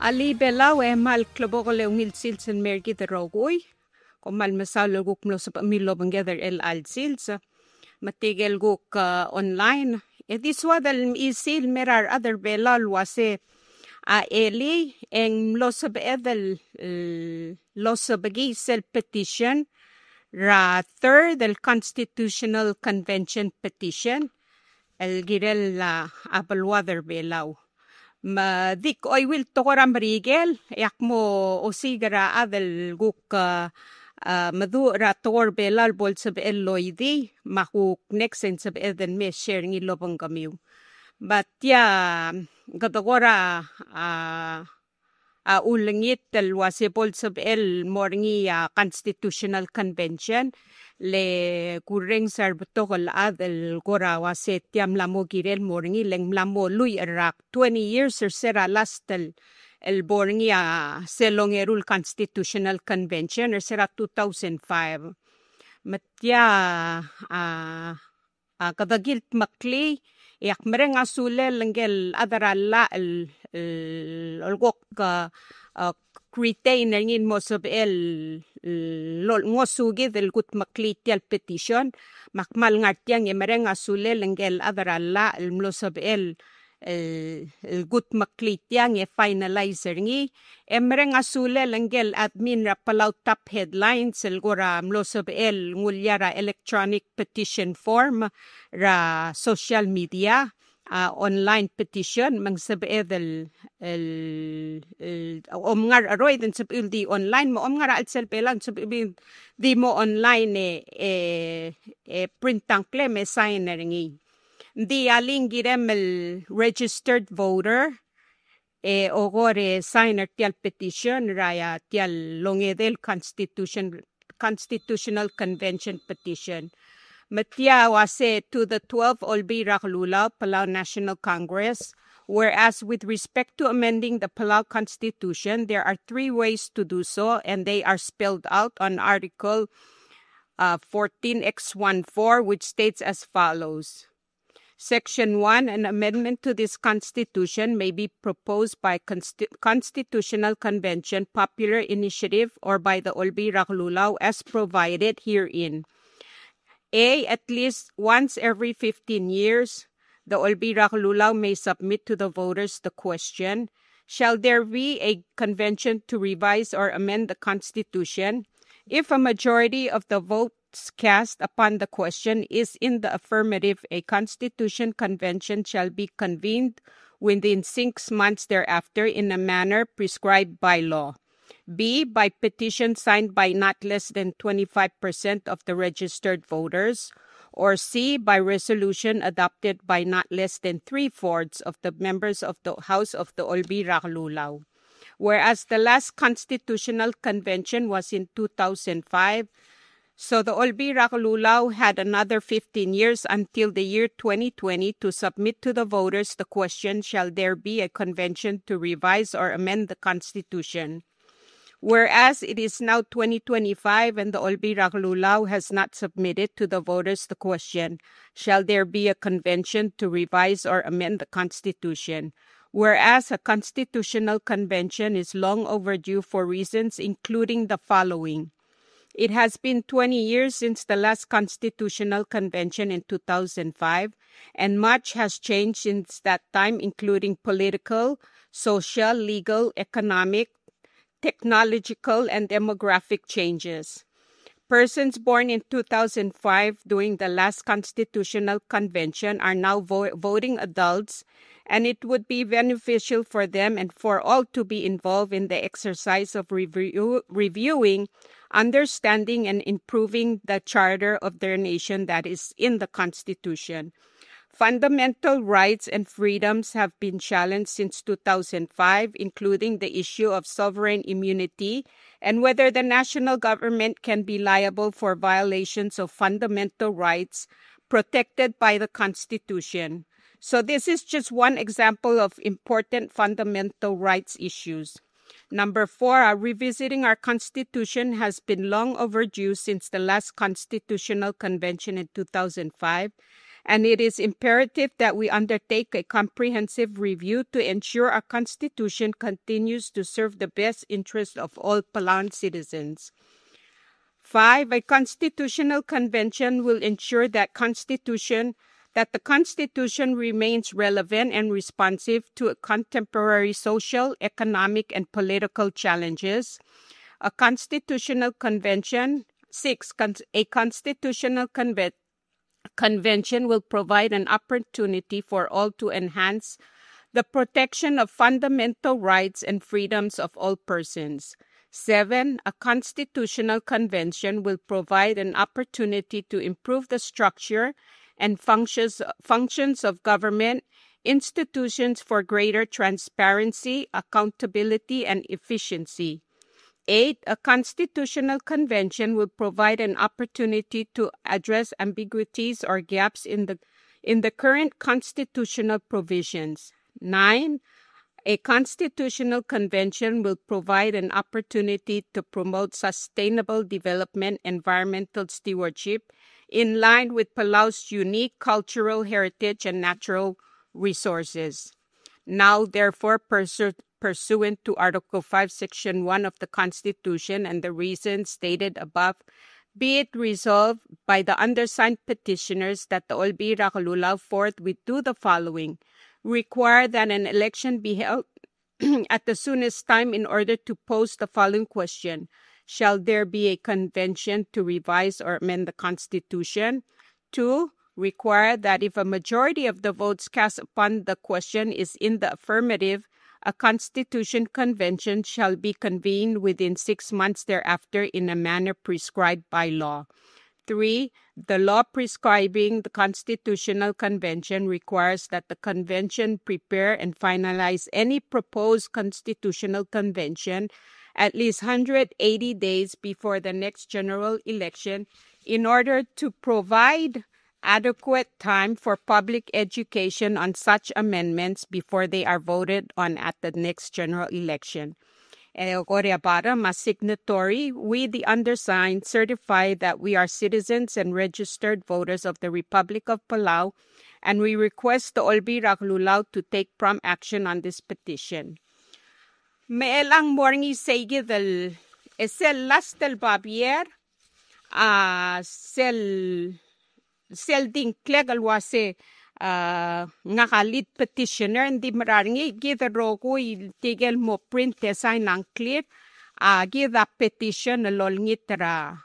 Ali belaw mal klobogole ungilsilsen mergit rogoi. Komal masalo guk mlo sa pamilo banggether el alsilsa. Matigel guk online. Ediswa dal isil merar other belal wase eli eng losab edel losabagi sel petition ra third el constitutional convention petition el girel apalwader belaw. Dik oy will tokoram rigel yak mo osigara adel guk madu rator belal bol sab eloidi mahuk nexen sab eden me sharing ilobang kamiw. But gadagora ulangit el wasipol sab el morngi constitutional convention le kureng sarbutokol adel gora waset tiam lamo girel morngi leng lamo lui erak 20 years or sera lastel el borngi selongerul constitutional convention or sera 2005 matya kadagilt makli yak mereng asule lenggel adarala el gok retain ngin mo sab el ngosugi del gut makliti al petition makmal ngartiang mereng asule lenggel adarala el mlosab el gut maklitiang finalizer ngi emreng asule lenggel admin ra palaw top headlines el gora mlosab el ngulyara electronic petition form ra social media online petition mangsab edel el omngar aroy den sab di online mo omngar al sel pelan sab di mo online print tankle me signer ngi di aling girem el registered voter ogore signer tial petition raya tial longedel constitutional convention petition Matya wase to the 12 Olbi Raklula Palau National Congress, whereas with respect to amending the Palau Constitution, there are 3 ways to do so, and they are spelled out on Article 14X14, which states as follows. Section 1, an amendment to this constitution may be proposed by Constitutional Convention, popular initiative, or by the Olbi Raklulaw as provided herein. At least once every 15 years, the Olbi Raklulaw may submit to the voters the question, shall there be a convention to revise or amend the Constitution? If a majority of the votes cast upon the question is in the affirmative, a Constitution Convention shall be convened within 6 months thereafter in a manner prescribed by law. B, by petition signed by not less than 25% of the registered voters, or C, by resolution adopted by not less than 3/4 of the members of the House of the Olbi Raklulaw. Whereas the last constitutional convention was in 2005, so the Olbi Raklulaw had another 15 years until the year 2020 to submit to the voters the question, shall there be a convention to revise or amend the Constitution? Whereas it is now 2025 and the Olbi Raklulaw has not submitted to the voters the question, shall there be a convention to revise or amend the Constitution? Whereas a constitutional convention is long overdue for reasons including the following. It has been 20 years since the last constitutional convention in 2005, and much has changed since that time, including political, social, legal, economic, technological, and demographic changes. Persons born in 2005 during the last constitutional convention are now voting adults, and it would be beneficial for them and for all to be involved in the exercise of reviewing, understanding, and improving the charter of their nation that is in the Constitution. Fundamental rights and freedoms have been challenged since 2005, including the issue of sovereign immunity and whether the national government can be liable for violations of fundamental rights protected by the Constitution. So this is just one example of important fundamental rights issues. Number 4, revisiting our Constitution has been long overdue since the last Constitutional Convention in 2005, and it is imperative that we undertake a comprehensive review to ensure our Constitution continues to serve the best interest of all Palawan citizens. 5. A constitutional convention will ensure that the Constitution remains relevant and responsive to contemporary social, economic, and political challenges. A constitutional convention. 6. A constitutional convention will provide an opportunity for all to enhance the protection of fundamental rights and freedoms of all persons. 7. A constitutional convention will provide an opportunity to improve the structure and functions of government institutions for greater transparency, accountability, and efficiency. 8. A constitutional convention will provide an opportunity to address ambiguities or gaps in the current constitutional provisions. 9. A constitutional convention will provide an opportunity to promote sustainable development, environmental stewardship, in line with Palau's unique cultural heritage and natural resources. Now, therefore, pursuant to Article 5, Section 1 of the Constitution and the reasons stated above, be it resolved by the undersigned petitioners that the Olbira Calulao forthwith do the following: require that an election be held at the soonest time in order to pose the following question: shall there be a convention to revise or amend the Constitution? 2. Require that if a majority of the votes cast upon the question is in the affirmative, a Constitution Convention shall be convened within 6 months thereafter in a manner prescribed by law. 3. The law prescribing the Constitutional Convention requires that the Convention prepare and finalize any proposed Constitutional Convention at least 180 days before the next general election in order to provide adequate time for public education on such amendments before they are voted on at the next general election. Bottom, as signatory, we, the undersigned, certify that we are citizens and registered voters of the Republic of Palau, and we request the Olbira Calulao to take prompt action on this petition. Maelang morning seigi del esel las del babier sel ding klegal wase nga kalit petitioner hindi mararingi gida rogo tigel mo print design ang clear gida petition lol ngitra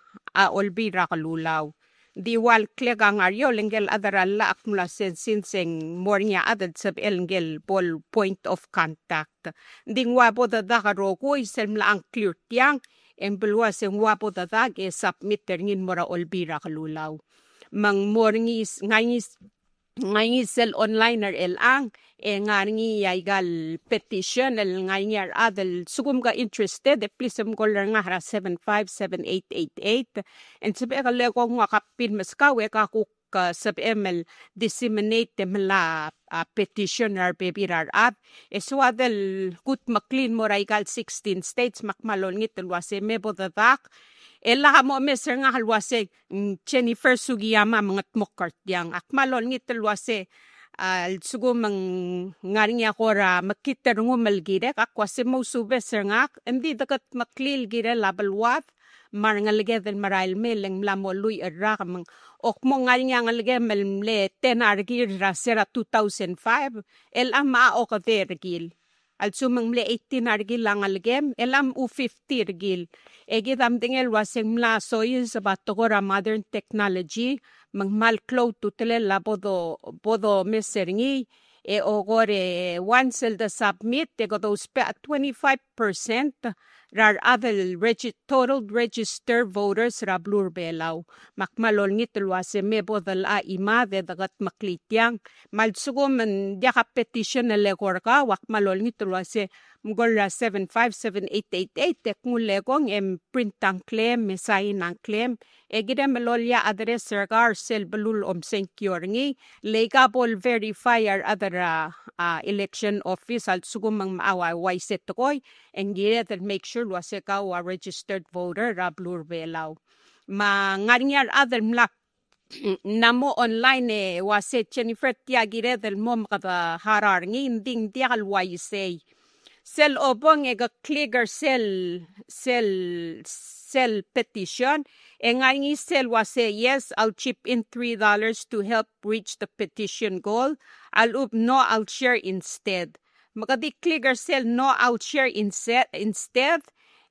Olbira Calulao diwal klegang aryo lengel adarala akmula sinseng mornya adad sab elngel bol point of contact ding wabo da rogo isem la ang clear tiang embelwa seng wabo da ge submit terngin mora Olbira Calulao mang morngis ngayis sel online elang ngarngi yaigal petition ngayar adel sugum ga interested please goller nga 757888 and sabi ka lego nga kapin maskawe ka ku sab ml disseminate la petitioner bebirar up eswadel kut maklin moraigal 16 states makmalol ngit wase mebo dadak ela mo meser nga halwase Jennifer Sugiyama mga tmokart yang akmalol ngitelwase sugum ngaring akora makiter ngumal gire akwase mo subeser nga hindi dakat maklil gire labalwat marngalge del marail meleng lamoluy era mang okmo ngaring ngalge melmle tenargir rasera 2005 ama o kadergil also mangle 18 argil lang algem elam u50 argil egidam dingel waseng mla soyes about togora modern technology mangmal cloud tutele la bodo meseringi ogore once the submit they go those 25% rar other total registered voters rablur belaw makmalol ngitulwase mebo dal ima de dagat maklityang malsugom dia ka petition na legor ka wakmalol ngitulwase mgolra 757888 tekmulegong printang claim mesay nang claim egida melolya address sergar sel belul senkyorngi legable verifier other election office al sugum mang maawa waiset koy engire that make sure wase ka wa registered voter rablur belaw mangaringar other mlak namo online wase Jennifer tiagire del mom kada harar ngin ding dial waise sel obong ega clicker sel petition engangi sel wase yes I'll chip in $3 to help reach the petition goal I'll no I'll share instead magadi clicker sel no I'll share instead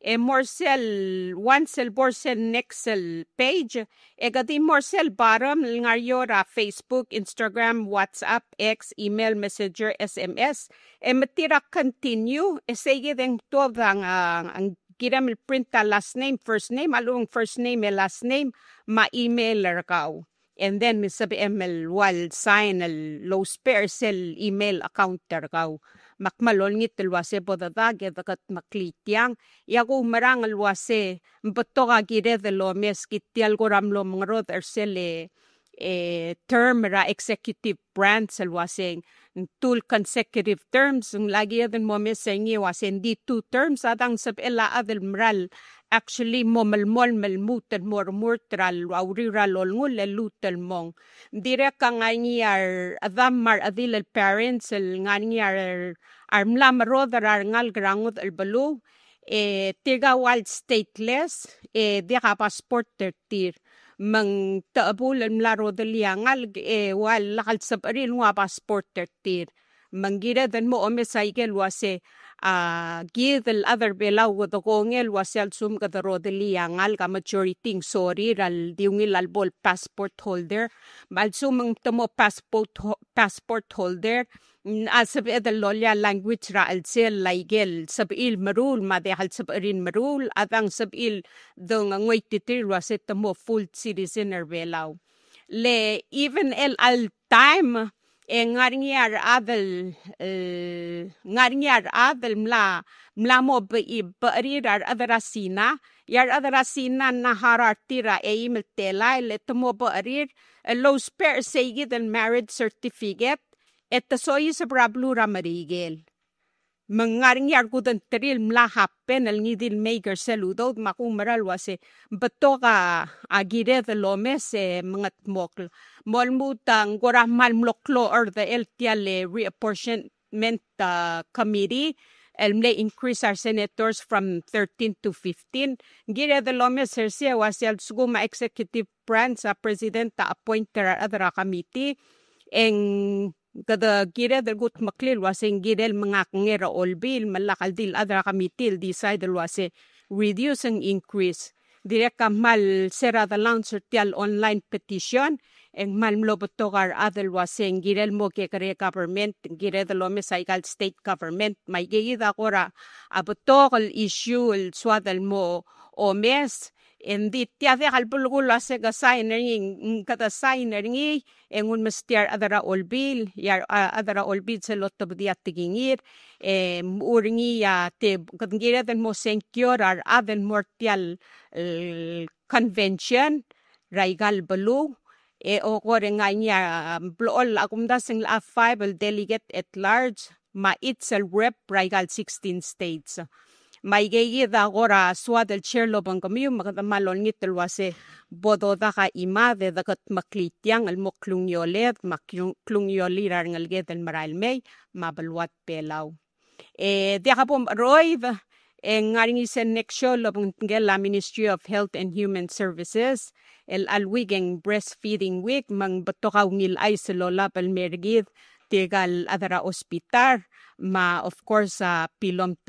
more cell one cell more cell next cell page gadi more cell bottom ngayo ra Facebook Instagram WhatsApp X email messenger SMS matira continue sige deng to ang giram print ta last name first name along first name and last name ma email ka and then sabi ML wal sign low spare cell email account ka makmalol ngit lwase bodadage dakat maklitiang yago marang lwase mbato ka gire de lo mes kitial go ramlo mangrod ersele term ra executive branch lwase tool consecutive terms ng lagi din mo mes sengi wasen di 2 terms adang sab ela adel mral actually mo malmol malmutan mortral auriral ngul lutel mong dire ka nganyar adam mar adil parents nganyar armlam rodar ngal grangud albalu tiga wild stateless di ka passport tertir mang taabul laro daliangal wal lakal sabaril nga passport tertir mangira dan mo omesaigel wase gidel other belaw go kongel wasel sum ka rodaliangal ka majority sorry ral diungil albol passport holder mal sum tamo passport holder asab edel lolya language ra alsel laigel sabil marul madehal sabarin marul adang sabil dong ngoy titir waset mo full citizen belaw le even el al time ngaringyar adel mla mo barirar adarasina yar adarasina na harartira email tela le tomo barir low spare sige del marriage certificate etta soy sa brablura marigel mangaring yargudan teril mla happen al ngidil maker saludo makumaral wase bato ka agire de lomes mangat mokl molmutang gora malmloklo or the LTL reapportionment committee may increase our senators from 13 to 15 gire de lomes hersia wasel suguma executive branch sa president appointer adra committee eng kada gira der gut maklil waseng girel mga ngera olbil malakal dil adra kamitil decide wase reduce and increase direct mal sera the launcher tial online petition eng mal mlobotogar adel waseng girel mo ke kare government gire the lome cycle state government may gida kora abotokal issue el swadal mo o mes Endi tiade halbulgul ase ga signing kata signing engun mestiar adara olbil yar adara olbil se lotto dia tigingir uringi ya te kadngira den mo senkyor ar aden mortial convention raigal balu o gore nganya blol akumda sing la 5 delegate at large ma itself rep raigal 16 states may gayida agora swad el chairlo bang kami makatamalon ngitel wase bodo da ka ima de dakat maklitiang al moklungyolet maklungyolirar ngalget el maral may mabalwat pelaw de kapom roid ngaring isen nexo lobang la Ministry of Health and Human Services el alwigeng breastfeeding week mang batokaw ngil ay sa lola palmergid tegal adara ospital ma of course pilom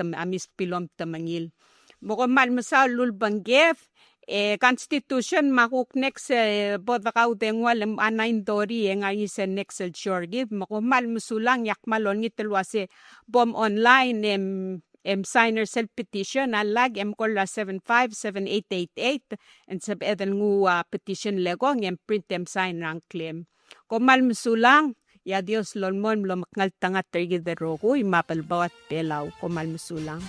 tamangil mo mal masal lulbanggef constitution makuk next bodakaw dengwal anain dori ngayi sa next shorgive mo mal musulang yak malon ngitelwase bom online signer self petition alag kola 757888 and sab eden ngu petition lego ngem print sign rang claim ko mal musulang ya Dios lolmon lo makngal tangat tergi de rogo imapal bawat pelaw ko malmusulang.